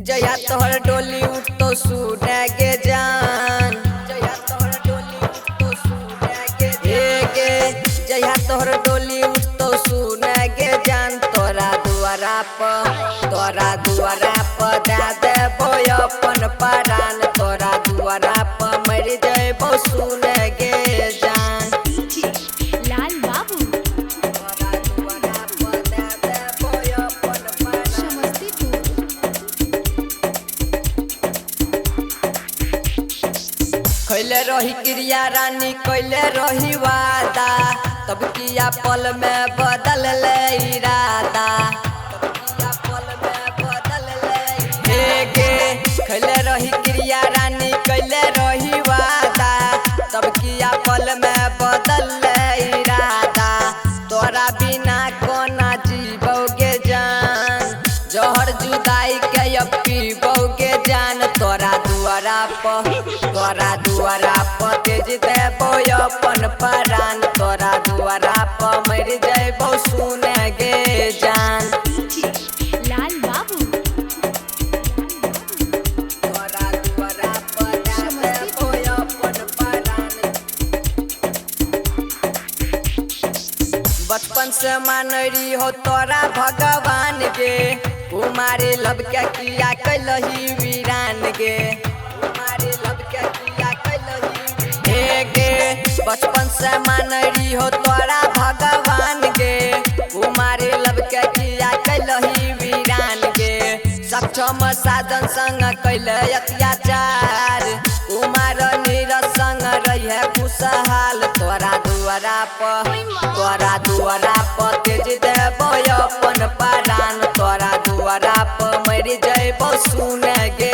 जया तोहर डोली उठतो सुने के जान जया तोहर डोली उठतो सुने के जया तोहर डोली उठतो सुने के जान तोरा दुआरा प दे देबो अपन परान तोरा दुआरा प मर जइबो सुने के जान लाल बाबू तोरा दुआरा प दे देबो अपन परान समस्तीपुर। कैले रही क्रिया रानी कैले रही वादा तब किया पल में बदल ले इरादा कैले रही क्रिया रानी कैले रही वादा तब किया पल में बदल ले इरादा तोरा बिना कोना जीवोगे जान जहर जुदाई के अब पीबोगे जान तोरा दुआरा प तेज देबो अपन परान तोरा दुआरा प मर जइबो सुने गे जान लाल बाबू तोरा दुआरा प देबो अपन परान बचपन से मानरी हो तोरा भगवान गे कुमारी लब के किया कैलही वीरान गे कुमारी लब के किया कैलही गे बचपन से मानरी हो तोरा भगवान गे कुमारी लब के किया कैलही वीरान गे सक्षम साधन संग कैले अत्याचार कुमार नीरज संग रहे खुशहाल तोरा दुआरा प तेज देबो अपन परान तोरा दुआरा प मर जइबो सुने गे